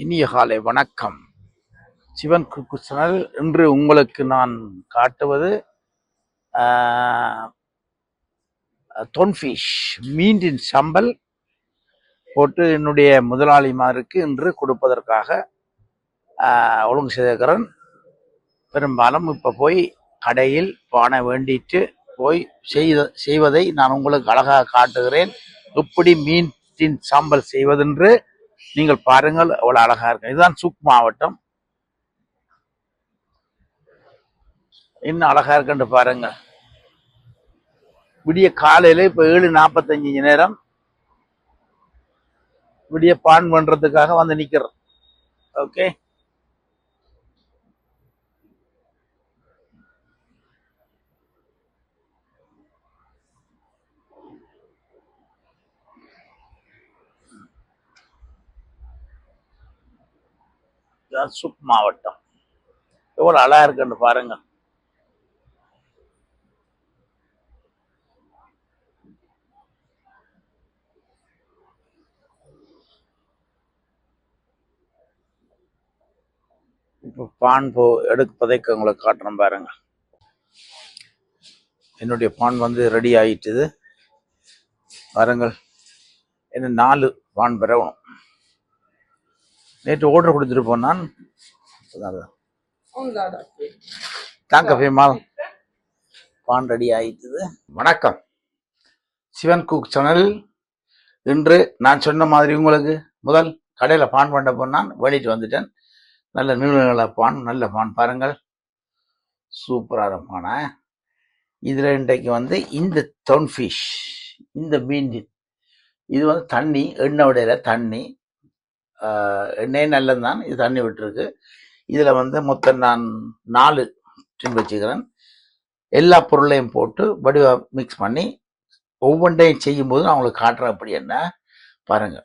இனிய காலை வணக்கம். சிவன் குக்கு சேனல். இன்று உங்களுக்கு நான் காட்டுவது தொன்ஃபிஷ் மீனின் சம்பல் போட்டு என்னுடைய முதலாளிமாருக்கு இன்று கொடுப்பதற்காக ஒழுங்கு செய்திருக்கிறேன். பெரும்பாலும் இப்போ போய் கடையில் பானை வேண்டிட்டு போய் செய்வதை நான் உங்களுக்கு அழகாக காட்டுகிறேன். எப்படி மீனின் சாம்பல் செய்வதென்று நீங்கள் பாருங்கள், அவ்வளவு அழகா இருக்கு. இதுதான் சுக் மாவட்டம். இன்னும் அழகா இருக்குன்னு பாருங்க. விடிய காலையில இப்ப 7:45 நேரம் விடிய பான் பண்றதுக்காக வந்து நிக்கிறோம். ஓகே, சுக் மாவட்டம் எவ்வளவு அழகா இருக்குன்னு பாருங்க. இப்ப பான் எடுப்பதைக்கு உங்களுக்கு காட்டுறேன் பாருங்க. என்னுடைய பான் வந்து ரெடி ஆயிட்டுது பாருங்கள். என்ன 4 பான் பெறணும். நேற்று ஆர்டர் கொடுத்துட்டு போனான். தாங்க பேமால் பான் ரெடி ஆயிட்டுது. வணக்கம், சிவன் குக் சேனல். இன்று நான் சொன்ன மாதிரி உங்களுக்கு முதல் கடையில் பான் பண்ண போனான், வேண்டிட்டு வந்துட்டேன். நல்ல நீள பான், நல்ல பான் பாருங்கள், சூப்பரான பானை. இதுல இன்றைக்கு வந்து இந்த தொன்ஃபிஷ், இந்த மீன், இது வந்து தண்ணி, எண்ணெய் விடையில தண்ணி, எண்ணெய் நல்லதுதான், இது தண்ணி விட்டுருக்கு. இதுல வந்து மொத்தம் நான் 4 டின் வச்சுக்கிறேன். எல்லா பொருளையும் போட்டு வடிவா மிக்ஸ் பண்ணி ஒவ்வொன்றையும் செய்யும் போது நான் உங்களுக்கு காட்டுறேன். அப்படி என்ன பாருங்க,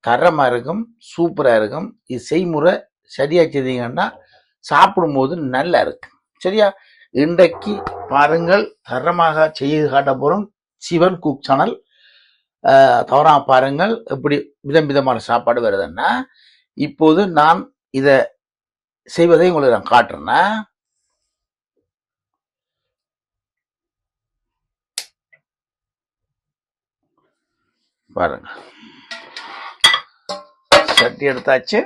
தரமா இருக்கும், சூப்பரா இருக்கும். இது செய்முறை சரியா செய்தீங்கன்னா சாப்பிடும்போது நல்லா இருக்கு. சரியா, இன்றைக்கு பாருங்கள், தரமாக செய்து காட்ட போறோம். சிவன் குக் சேனல் தவறாம பாருங்கள். எப்படி விதம் விதமான சாப்பாடு வருதுன்னா, இப்போது நான் இத செய்வதை உங்களுக்கு நான் காட்டுறேன்னா, பாருங்க. சட்டி எடுத்தாச்சு.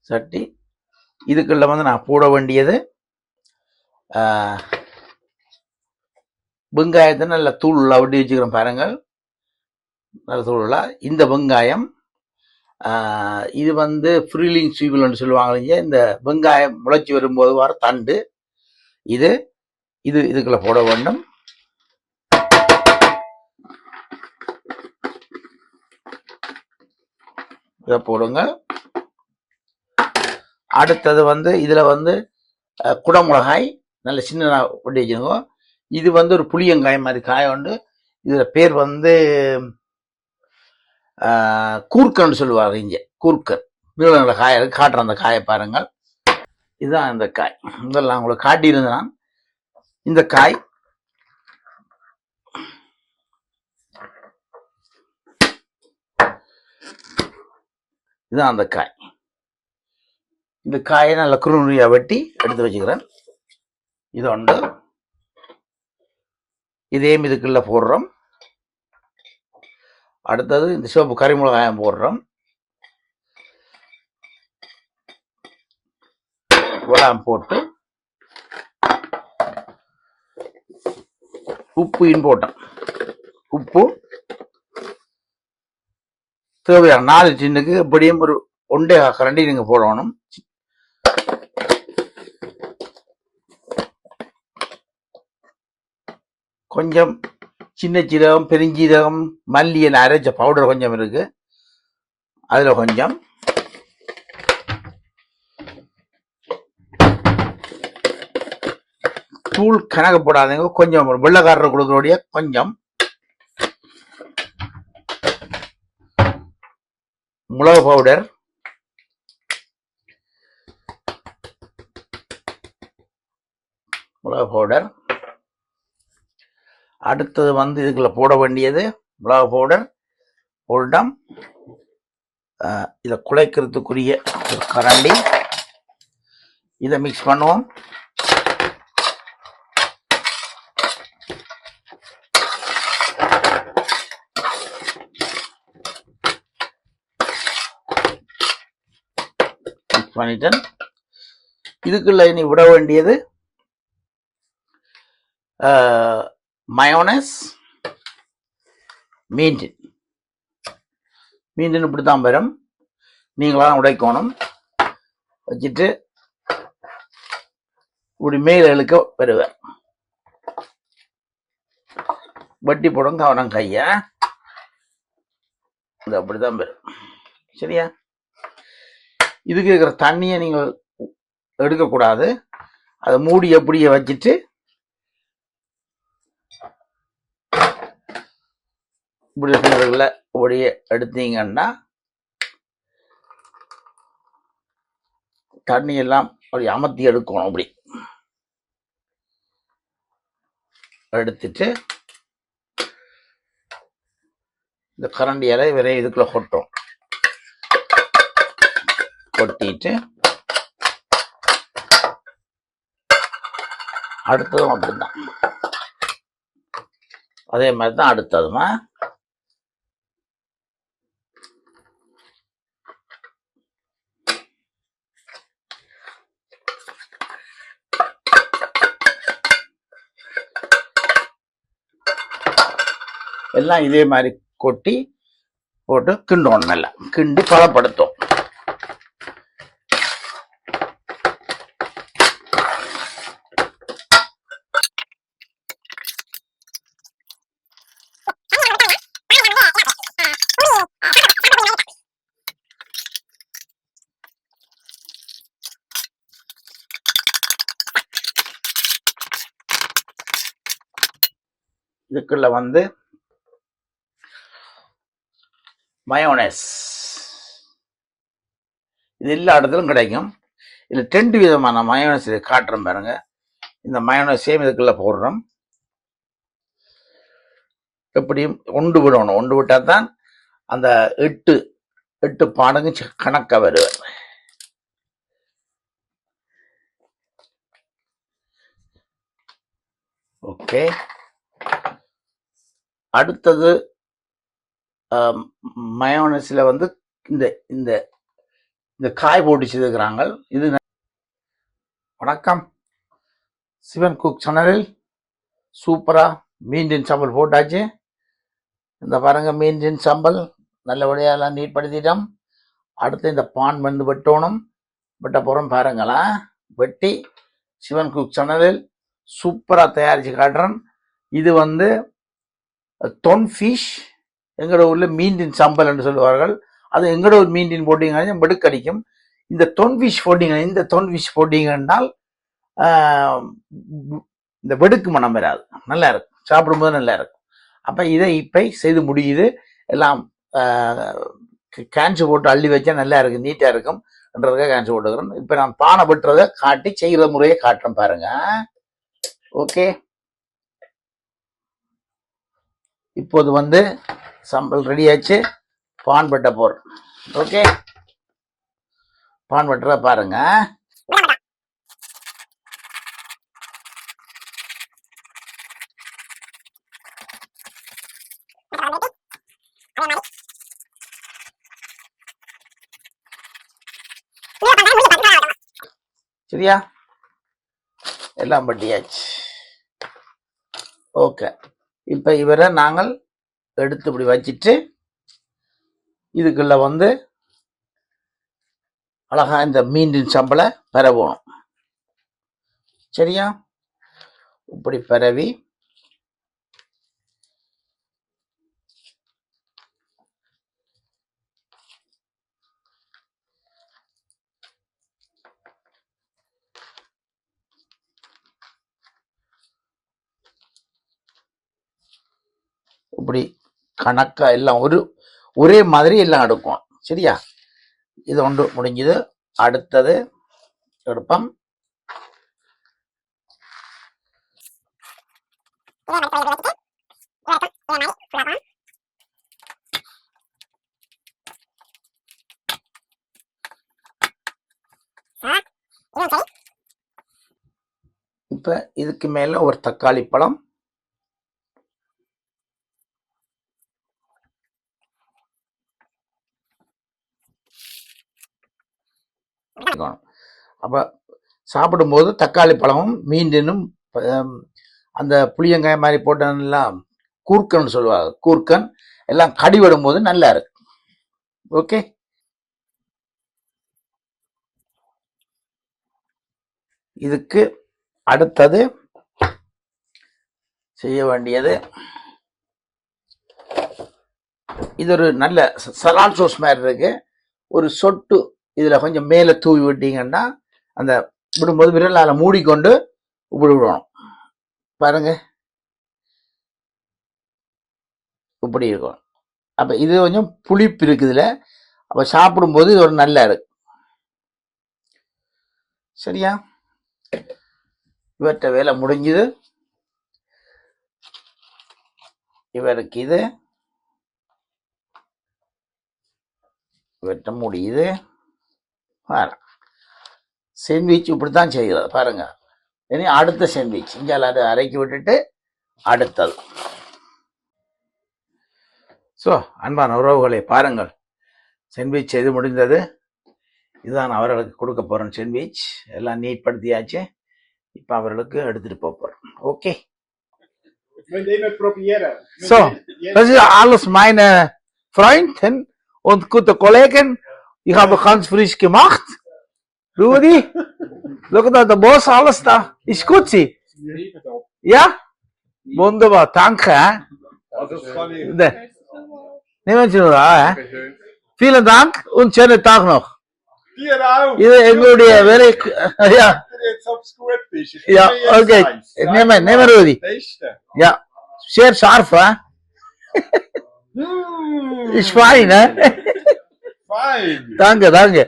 சட்டி இதுக்குள்ள வந்து நான் போட வேண்டியது வெங்காயத்தை நல்ல தூள் அப்படி வச்சுக்கிறேன் பாருங்கள். நல்ல தூளா இந்த வெங்காயம், இது வந்து ஃப்ரீலிங் ஸ்வீபிள்னு சொல்லுவாங்க. இந்த வெங்காயம் முளைச்சி வரும்போது வர தண்டு, இது இது இதுக்குள்ள போட வேண்டும். இதை போடுங்க. அடுத்தது வந்து இதுல வந்து குடமிளகாய் நல்ல சின்ன ஒட்டி வச்சுக்கோங்க. இது வந்து ஒரு புளியங்காயம் மாதிரி காய உண்டு. இதுல பேர் வந்து கூர்க்கன்னு சொல்லுவாங்க. இங்க கூர்க்கன் நீள காய காட்டுற அந்த காயை பாருங்கள். இதுதான் இந்த காய். இதெல்லாம் உங்களுக்கு காட்டியிருந்தேன். இந்த காய் இதுதான் அந்த காய். இந்த காயை நல்ல குறுநுறியா வெட்டி எடுத்து வச்சுக்கிறேன். இது உண்டு. இதே இதுக்குள்ள போடுறோம். அடுத்தது இந்த சிவப்பு கறிமிளகாயம் போடுறோம். போட்டு உப்பு போட்டோம். உப்பு தேவையான 4 டின்னுக்கு எப்படியும் ஒரு 1.5 கரண்டி நீங்க போடணும். கொஞ்சம் சின்ன சீரகம், பெருஞ்சீரகம், மல்லியில் அரைச்ச பவுடர் கொஞ்சம் இருக்கு. அதுல கொஞ்சம் தூள் கணக்கு போடாதீங்க. கொஞ்சம் வெள்ளைக்காரர் கொடுக்கக்கூடிய கொஞ்சம் மிளகு பவுடர், அடுத்தது வந்து இதுக்குள்ள போட வேண்டியது மிளகு பவுடர் போட்டோம். இதை குழைக்கிறதுக்குரிய ஒரு கரண்டி, இதை மிக்ஸ் பண்ணுவோம். மிக்ஸ் பண்ணிட்டேன். இதுக்குள்ள இனி விட வேண்டியது மயோனஸ், மீண்டின். மீண்டின் இப்படி தான் வரும், நீங்களாம் உடைக்கணும். வச்சுட்டு இப்படி மேல் இழுக்க வருவேன். வட்டி போடும் கவனம் கையா, இது அப்படிதான் வரும். சரியா? இதுக்கு இருக்கிற தண்ணியை நீங்கள் எடுக்கக்கூடாது. அதை மூடி அப்படியே வச்சுட்டு இப்படி இருக்கிறதுல அப்படியே எடுத்தீங்கன்னா தண்ணி எல்லாம் அப்படி அமர்த்தி எடுக்கணும். அப்படி எடுத்துட்டு இந்த கரண்டியால வேற இதுக்குள்ள கொட்டும். கொட்டிட்டு அடுத்ததும் அப்படிதான், அதே மாதிரி தான் அடுத்ததுமா. எல்லாம் இதே மாதிரி கொட்டி போட்டு கிண்டோணும். நல்லா கிண்டி பதப்படுத்தும். இதுக்குள்ள வந்து மயோனஸ், இது எல்லா இடத்துலும் கிடைக்கும். இதுல 2 விதமான மயோனஸ் காட்டுறோம் பாருங்க. இந்த மயோனஸையும் இதுக்குள்ள போடுறோம். எப்படியும் ஒன்று விடணும். ஒன்று விட்டா தான் அந்த 8 பாடங்கு கணக்க வருவார். ஓகே, அடுத்தது மயோனஸ்ல வந்து இந்த இந்த இந்த காய் போட்டு செய்துக்கிறாங்க. இது வணக்கம், சிவன் குக் சேனலில் சூப்பரா மீண்டின் சம்பல் போட்டாச்சு. இந்த பாருங்க, மீண்டின் சம்பல் நல்லபடியெல்லாம் நீட் படுத்திட்டோம். அடுத்து இந்த பான் வந்து வெட்டணும். வெட்ட போறோம் பாருங்களா. வெட்டி சிவன் குக் சேனலில் சூப்பரா தயாரிச்சு காட்டுறேன். இது வந்து தொன் ஃபிஷ், எங்களோட ஊர்ல மீண்டின் சம்பல் என்று சொல்லுவார்கள். அது எங்களோட ஒரு மீண்டின் போட்டீங்கன்னா வெடுக்கடிக்கும். இந்த தொன் ஃபிஷ் போட்டீங்க, இந்த தொன் ஃபிஷ் போட்டீங்கன்னால் இந்த வெடுக்கு மனம் வராது, நல்லா இருக்கும், சாப்பிடும்போது நல்லா இருக்கும். அப்ப இதை இப்ப செய்து முடியுது. எல்லாம் கேன்சு போட்டு அள்ளி வச்சா நல்லா இருக்கு, நீட்டா இருக்கும் என்றதுக்காக கேன்சு போட்டுக்கிறேன். இப்ப நான் பானை வெட்டுறதை காட்டி செய்கிற முறையை காட்டுறேன் பாருங்க. ஓகே, இப்போது வந்து சம்பல் ரெடி ஆச்சு. பான் வெட்ட போறோம். ஓகே, பான் வெட்டுற பாருங்க. சரியா? எல்லாம் பட்டியாச்சு. ஓகே, இப்ப இவரை நாங்கள் எடுத்து இப்படி வச்சிட்டு இதுக்குள்ள வந்து அழகா இந்த மீண்டின் சம்பளை பரவணும். சரியா? இப்படி பரவி இப்படி கணக்கா எல்லாம் ஒரே மாதிரி எல்லாம் எடுக்கும். சரியா? இது ஒன்று முடிஞ்சது. அடுத்தது எடுப்போம். இப்ப இதுக்கு மேல ஒரு தக்காளி பழம், அப்ப சாப்பிடும்போது தக்காளி பழமும் மீண்டும் அந்த புளியங்காய் மாதிரி போட்டெல்லாம் கூர்க்கன் சொல்லுவாங்க, கூர்க்கன் எல்லாம் கடிவிடும் போது நல்லா இருக்கு. ஓகே, இதுக்கு அடுத்தது செய்ய வேண்டியது, இது ஒரு நல்ல சலாட் சோஸ் மாதிரி இருக்கு. ஒரு சொட்டு இதுல கொஞ்சம் மேல தூவி விட்டீங்கன்னா அந்த விடும்போது விரலால மூடிக்கொண்டு விடணும். பாருங்க, இப்படி இருக்கும். அப்ப இது கொஞ்சம் புளிப்பு இருக்குதுல, அப்ப சாப்பிடும்போது இது ஒரு நல்லா இருக்கு. சரியா, இவற்ற வேலை முடிஞ்சது. இவருக்கு இது இவற்ற முடியுது. சாண்ட்விச் இப்படித்தான் செய்கிறது பாருங்க. இனி அடுத்த சாண்ட்விச் இஞ்சால் அதை அரைக்கி விட்டுட்டு அடுத்தது. ஸோ அன்பான உறவுகளை பாருங்கள், சாண்ட்விச் செய்து முடிந்தது. இதுதான் அவர்களுக்கு கொடுக்க போறேன் சாண்ட்விச். எல்லாம் நீட் படுத்தியாச்சு. இப்ப அவர்களுக்கு எடுத்துட்டு போறோம். Okay, so das ist alles meine Freundin und gute Kollegen. Ich habe ganz frisch gemacht. Rudi, look at the boss, alles da. Ist gut, sie? Ja? Wunderbar, danke. Nehmen Sie nur an. Vielen Dank und schönen Tag noch. Dir auch. Ja. Jetzt, ob es gut ist. Ja, okay. Nehmen Rudi. Testen. Ja, sehr scharf, hè? Ist fein, hè? Fein. Danke, danke.